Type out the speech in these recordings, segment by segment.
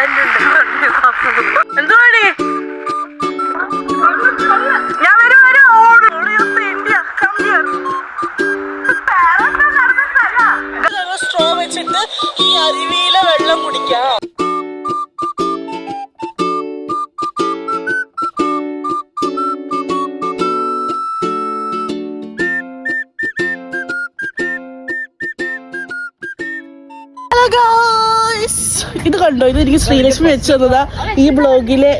Content ഉണ്ട്. എന്തുവാടി ഞാൻ സ്ട്രോ വെച്ചിട്ട് ഈ അരുവിയിലെ വെള്ളം കുടിക്കാം. ഇത് കണ്ടോ, ഇത് എനിക്ക് ശ്രീലക്ഷ്മി വെച്ച് തന്നതാ. ഈ ബ്ലോഗിലെ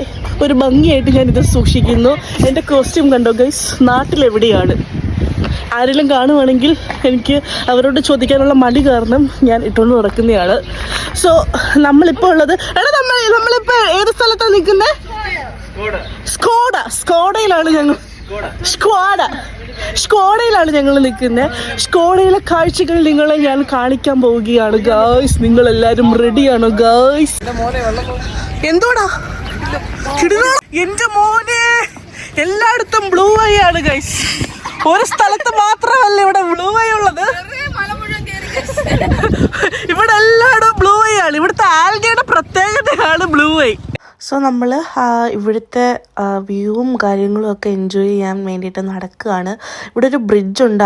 ഒരു ഭംഗിയായിട്ട് ഞാൻ ഇത് സൂക്ഷിക്കുന്നു. എൻ്റെ കോസ്റ്റ്യൂം കണ്ടോ ഗൈസ്, നാട്ടിലെവിടെയാണ്? ആരെങ്കിലും കാണുവാണെങ്കിൽ എനിക്ക് അവരോട് ചോദിക്കാനുള്ള മടി കാരണം ഞാൻ ഇട്ടുകൊണ്ട് നടക്കുന്നതാണ്. സോ നമ്മളിപ്പോൾ ഉള്ളത്, നമ്മളിപ്പോ ഏത് സ്ഥലത്താണ് നിൽക്കുന്നത്? സ്കോഡയിലാണ് ഞങ്ങൾ നിൽക്കുന്നത്. സ്കോഡയിലെ കാഴ്ചകൾ നിങ്ങളെ ഞാൻ കാണിക്കാൻ പോവുകയാണ് ഗായ്സ്. നിങ്ങൾ എല്ലാരും റെഡിയാണോ ഗായ്സ്? എന്തോടാ എന്റെ മോനെ, എല്ലായിടത്തും ബ്ലൂ ഐ ആണ് ഗൈസ്. ഒരു സ്ഥലത്ത് മാത്രമല്ല ഇവിടെ ബ്ലൂ ഐ ഉള്ളത്, ഇവിടെ എല്ലായിടവും ബ്ലൂ ഐ ആണ്. ഇവിടുത്തെ ആൽഗയുടെ പ്രത്യേകതയാണ് ബ്ലൂ ഐ. സോ നമ്മൾ ഇവിടുത്തെ വ്യൂവും കാര്യങ്ങളും ഒക്കെ എൻജോയ് ചെയ്യാൻ വേണ്ടിയിട്ട് നടക്കുകയാണ്. ഇവിടെ ഒരു ബ്രിഡ്ജുണ്ട്,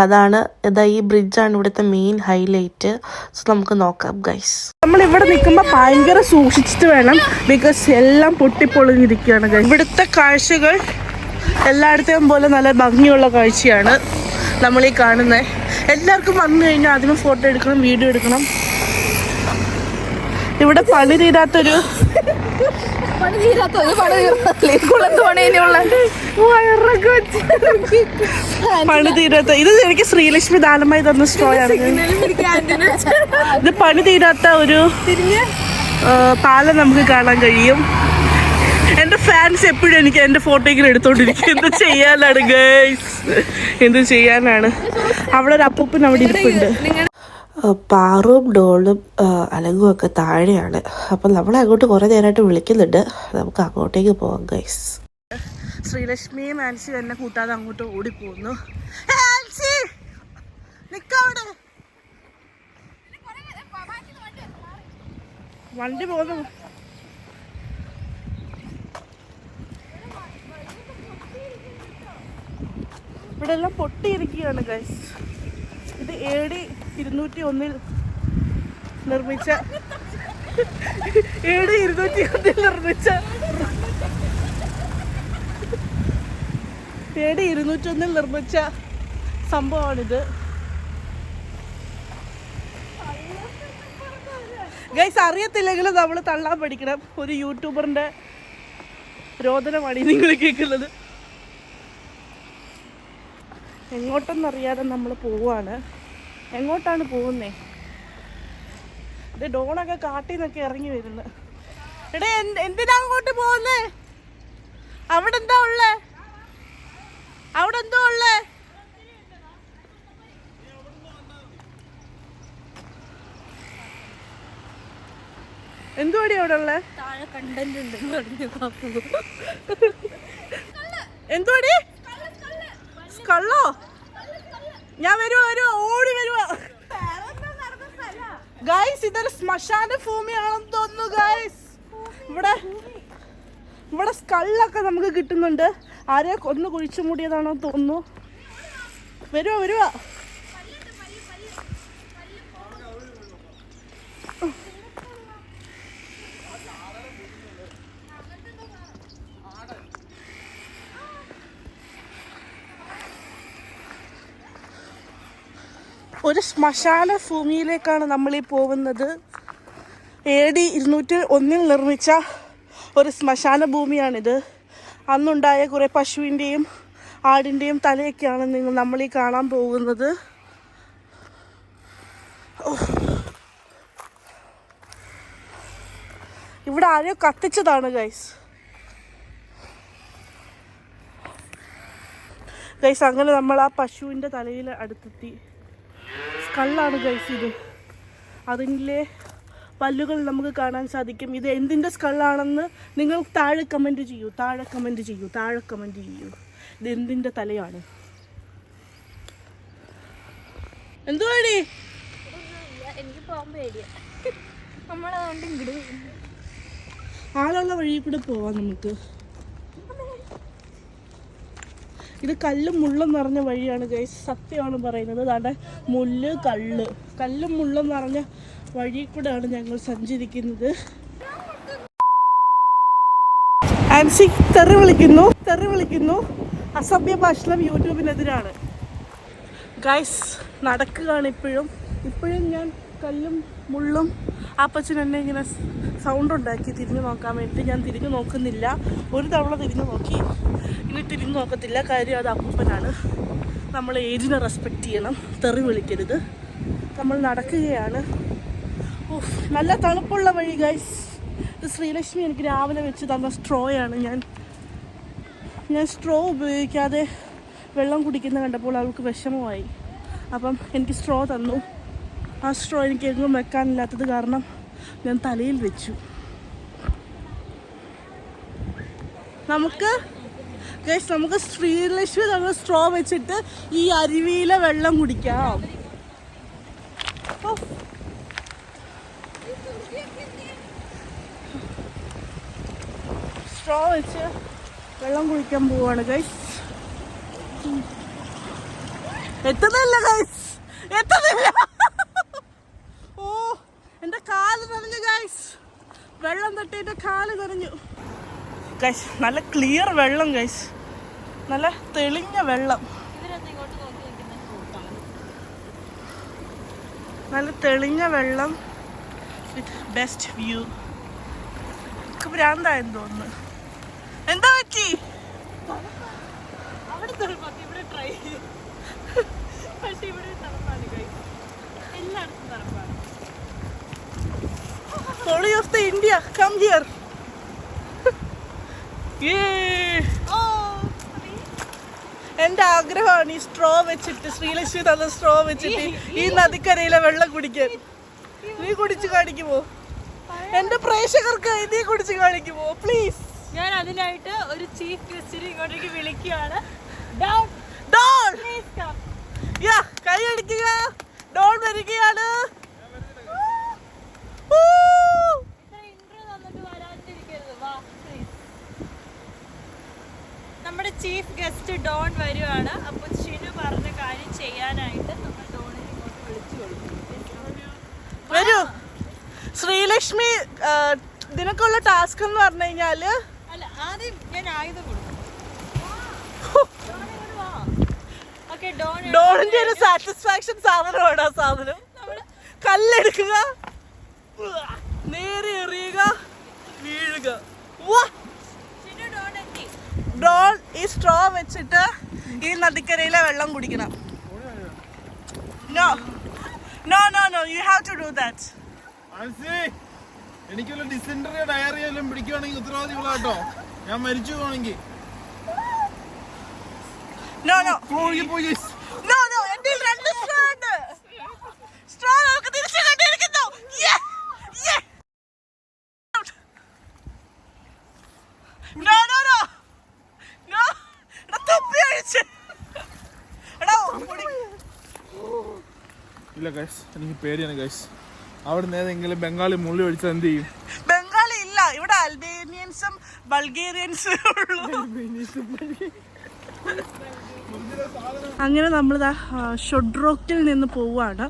ഈ ബ്രിഡ്ജാണ് ഇവിടുത്തെ മെയിൻ ഹൈലൈറ്റ്. സോ നമുക്ക് നോക്കാം ഗൈസ്. നമ്മളിവിടെ നിൽക്കുമ്പോൾ ഭയങ്കര സൂക്ഷിച്ചിട്ട് വേണം, ബിക്കോസ് എല്ലാം പൊട്ടിപ്പൊളിഞ്ഞിരിക്കുകയാണ് ഗൈസ്. ഇവിടുത്തെ കാഴ്ചകൾ എല്ലായിടത്തെയും പോലെ നല്ല ഭംഗിയുള്ള കാഴ്ചയാണ് നമ്മളീ കാണുന്നത്. എല്ലാവർക്കും വന്നു കഴിഞ്ഞാൽ ആദ്യമേ ഫോട്ടോ എടുക്കണം, വീഡിയോ എടുക്കണം. ഇവിടെ പണി തീരാത്തൊരു ഇത് എനിക്ക് ശ്രീലക്ഷ്മി ദാനമായി തന്ന സ്ട്രോ ആണ്. ഇത് പണി തീരാത്ത ഒരു പാലം നമുക്ക് കാണാൻ കഴിയും. എന്റെ ഫാൻസ് എപ്പോഴും എനിക്ക് എന്റെ ഫോട്ടോ ഇങ്ങനെ എടുത്തോണ്ടിരിക്കും. എന്ത് ചെയ്യാനാണ് ഗൈസ്, എന്ത് ചെയ്യാനാണ്. അവിടെ ഒരു അപ്പൂപ്പൻ അവിടെ ഇരിപ്പുണ്ട്. പാറും ഡോളും അലങ്കും ഒക്കെ താഴെയാണ്. അപ്പം നമ്മളെ അങ്ങോട്ട് കുറേ നേരമായിട്ട് വിളിക്കുന്നുണ്ട്. നമുക്ക് അങ്ങോട്ടേക്ക് പോവാം ഗൈസ്. ശ്രീലക്ഷ്മിയും ആൻസി എന്നെ കൂട്ടാതെ അങ്ങോട്ട് ഓടിപ്പോകുന്നു. വണ്ടി പോകുന്നു. ഇവിടെ എല്ലാം പൊട്ടിയിരിക്കുകയാണ് ഗൈസ്. ഇത് AD 201 നിർമ്മിച്ച സംഭവമാണിത് ഗൈസ്. അറിയത്തില്ലെങ്കിലും നമ്മൾ തള്ളാൻ പഠിക്കണം. ഒരു യൂട്യൂബറിന്റെ രോദനമാണ് നിങ്ങൾ കേൾക്കുന്നത്. എങ്ങോട്ടെന്നറിയാതെ നമ്മൾ പോവാണ്. എങ്ങോട്ടാണ് പോകുന്നേ? ഇത് ഡോണൊക്കെ കാട്ടിൽ നിന്നൊക്കെ ഇറങ്ങി വരുന്നു. എടേ എന്തിനാ അങ്ങോട്ട് പോകുന്നേ? അവിടെ എന്താ ഉള്ളേ? എന്തുവാടി അവിടെ ഉള്ളേ? എന്തുവാടി? കള്ളോ? ഞാൻ വരുവാ, ഓടി വരുവാ ഗൈസ്. ഇതൊരു ശ്മശാന ഭൂമിയാണെന്ന് തോന്നുന്നു ഗൈസ്. ഇവിടെ സ്കള്ളൊക്കെ നമുക്ക് കിട്ടുന്നുണ്ട്. ആരെയോ ഒന്ന് കുഴിച്ചു മൂടിയതാണോ തോന്നുന്നു. വരുവാ. ഒരു ശ്മശാന ഭൂമിയിലേക്കാണ് നമ്മളീ പോകുന്നത്. AD 201 നിർമ്മിച്ച ഒരു ശ്മശാന ഭൂമിയാണിത്. അന്നുണ്ടായ കുറേ പശുവിൻ്റെയും ആടിൻ്റെയും തലയൊക്കെയാണ് നമ്മളീ കാണാൻ പോകുന്നത്. ഇവിടെ ആരെയോ കത്തിച്ചതാണ് ഗൈസ്. അങ്ങനെ നമ്മൾ ആ പശുവിൻ്റെ തലയിൽ അടുത്തെത്തി. സ്കള്ളാണ് ഗൈസ് ഇത്. അതിൻ്റെ പല്ലുകൾ നമുക്ക് കാണാൻ സാധിക്കും. ഇത് എന്തിൻ്റെ സ്കള്ളാണെന്ന് നിങ്ങൾ താഴെ കമൻറ്റ് ചെയ്യൂ. ഇത് എന്തിൻ്റെ തലയാണ്? എന്തുവാടി? എനിക്ക് പോകാൻ പേടിയാ. നമ്മളതുകൊണ്ട് ഇങ്ങോട്ട് ആളുള്ള വഴിയിൽ കൂടെ പോവാം നമുക്ക്. ഇത് കല്ലും മുള്ളും നിറഞ്ഞ വഴിയാണ് ഗൈസ്, സത്യമാണ് പറയുന്നത്. അതാണ്ട് മുല്ല് കല്ലും മുള്ളും നിറഞ്ഞ വഴിയിൽ കൂടെയാണ് ഞങ്ങൾ സഞ്ചരിക്കുന്നത്. ആൻസി തെറി വിളിക്കുന്നു. അസഭ്യ ഭാഷണം യൂട്യൂബിനെതിരാണ് ഗൈസ്. നടക്കുകയാണ് ഇപ്പോഴും ഞാൻ കല്ലും മുള്ളും. ആപ്പച്ചൻ എന്നെ ഇങ്ങനെ സൗണ്ട് ഉണ്ടാക്കി തിരിഞ്ഞു നോക്കാൻ വേണ്ടി. ഞാൻ തിരിഞ്ഞു നോക്കുന്നില്ല. ഒരു തവണ തിരിഞ്ഞു നോക്കി, ഇനി തിരിഞ്ഞു നോക്കത്തില്ല. കാര്യം അത് അപ്പൂപ്പനാണ്. നമ്മൾ ഏജിനെ റെസ്പെക്റ്റ് ചെയ്യണം, തെറി വിളിക്കരുത്. നമ്മൾ നടക്കുകയാണ്. നല്ല തണുപ്പുള്ള വഴി ഗൈസ്. ഇത് ശ്രീലക്ഷ്മി എനിക്ക് രാവിലെ വെച്ച് തന്ന സ്ട്രോയാണ്. ഞാൻ സ്ട്രോ ഉപയോഗിക്കാതെ വെള്ളം കുടിക്കുന്ന കണ്ടപ്പോൾ അവൾക്ക് വിഷമമായി. അപ്പം എനിക്ക് സ്ട്രോ തന്നു. ആ സ്ട്രോ എനിക്ക് എങ്ങും വെക്കാനില്ലാത്തത് കാരണം ഞാൻ തലയിൽ വെച്ചു. നമുക്ക് ശ്രീലക്ഷ്മി നമ്മൾ സ്ട്രോ വെച്ചിട്ട് ഈ അരുവിയിലെ വെള്ളം കുടിക്കാം. സ്ട്രോ വെച്ച് വെള്ളം കുടിക്കാൻ പോവാണ് ഗൈസ്. എത്തുന്നില്ല. ഓ, എൻ്റെ കാല് നനഞ്ഞു ഗൈസ്. വെള്ളം തട്ടി എൻ്റെ കാല് നനഞ്ഞു ഗൈസ്. നല്ല ക്ലിയർ വെള്ളം ഗൈസ്, നല്ല തെളിഞ്ഞ വെള്ളം. നല്ല തെളിഞ്ഞ വെള്ളം വിത്ത് ബെസ്റ്റ് വ്യൂ. ഭ്രാന്തായെന്ന് തോന്നുന്നു. എന്താ പറ്റി? Story of the India, come here. എന്റെ ആഗ്രഹമാണ് ഈ സ്ട്രോ വെച്ചിട്ട്, ശ്രീലക്ഷ്മി തന്ന സ്ട്രോ വെച്ചിട്ട് ഈ നദിക്കരയിലെ വെള്ളം കുടിക്കാൻ. നീ കുടിച്ചു കാണിക്കുമോ? എന്റെ പ്രേക്ഷകർക്ക് നീ കുടിച്ചു കാണിക്കുമോ പ്ലീസ്? ഞാൻ അതിനായിട്ട് ഒരു ചീഫ് ഗസ്റ്റിനെ ഇങ്ങോട്ടേക്ക് വിളിക്കുകയാണ്. കൈ അടിക്കുക. ഡോൺ വരികയാണ്. നമ്മുടെ ചീഫ് ഗസ്റ്റ് ഡോൺ വരുവാണ്. അപ്പൊ ഷിനു പറഞ്ഞ കാര്യം ചെയ്യാനായിട്ട് നമ്മൾ ഡോണിനെ ഇങ്ങോട്ട് വിളിച്ചു കൊടുക്കും. വരൂ ശ്രീലക്ഷ്മി. ഇതിനൊക്കെയുള്ള ടാസ്ക് എന്ന് പറഞ്ഞു കഴിഞ്ഞാല്, അല്ല, ആദ്യം ഞാൻ ആയുധം കൊടുക്കും. ഡോണിന്റെ ഒരു സാറ്റിസ്ഫാക്ഷൻ സാധനമാണ് ആ സാധനം. കല്ലെടുക്കുക, നേരെ എറിയുക, വീഴുക. ഡോൺ ഈ സ്ട്രോ വെച്ചിട്ട് ഈ നദിക്കരയിലെ വെള്ളം കുടിക്കണം. No, you have to do that. എനിക്കുള്ള ഡിസെൻട്രിയോ ഡയറിയോ എല്ലാം പിടിക്കുവാണെങ്കിൽ ഉത്തരവാദികളാട്ടോ. ഞാൻ മരിച്ചു പോവാണെങ്കിൽ No, എന്റെ രണ്ട് സ്ട്രോ ഉണ്ട്. സ്ട്രോ നമുക്ക് തിരിച്ചു കണ്ടിരിക്കുന്നു. No. തൊപ്പി അഴിച്ച്. ഇല്ല ഗൈസ്, എനിക്ക് പേടിയാണ് ഗൈസ്. അവിടെ നിന്ന് ഏതെങ്കിലും ബംഗാളി മുള്ളി ഒഴിച്ചാൽ എന്ത് ചെയ്യും? ബംഗാളി ഇല്ല, ഇവിടെ അൽബേനിയൻസും ബൾഗേറിയൻസും ഉള്ളൂ. അങ്ങനെ നമ്മളിതാ ഷൊഡ്രോക്കിൽ നിന്ന് പോവുകയാണ്.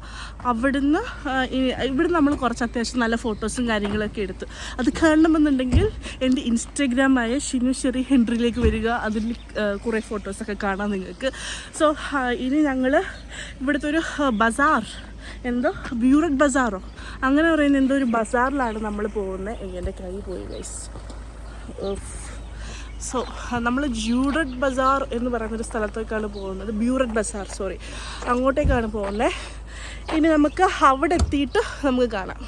ഇവിടെ നമ്മൾ കുറച്ച് അത്യാവശ്യം നല്ല ഫോട്ടോസും കാര്യങ്ങളൊക്കെ എടുത്തു. അത് കാണണമെന്നുണ്ടെങ്കിൽ എൻ്റെ ഇൻസ്റ്റഗ്രാമായ ഷിനു ഷെറി ഹെൻറിയിലേക്ക് വരിക. അതിൽ കുറേ ഫോട്ടോസൊക്കെ കാണാം നിങ്ങൾക്ക്. സോ ഇനി ഞങ്ങൾ ഇവിടുത്തെ ഒരു ബസാർ, എന്തോ ബ്യൂററ്റ് ബസാറോ അങ്ങനെ പറയുന്ന എന്തോ ഒരു ബസാറിലാണ് നമ്മൾ പോകുന്നത്. എൻ്റെ കൈ പോയി ഗൈസ്. സോ നമ്മൾ ബ്യൂററ്റ് ബസാർ എന്ന് പറയുന്നൊരു സ്ഥലത്തേക്കാണ് പോകുന്നത്. ബ്യൂററ്റ് ബസാർ, അങ്ങോട്ടേക്കാണ് പോകുന്നത്. ഇനി നമുക്ക് അവിടെ എത്തിയിട്ട് നമുക്ക് കാണാം.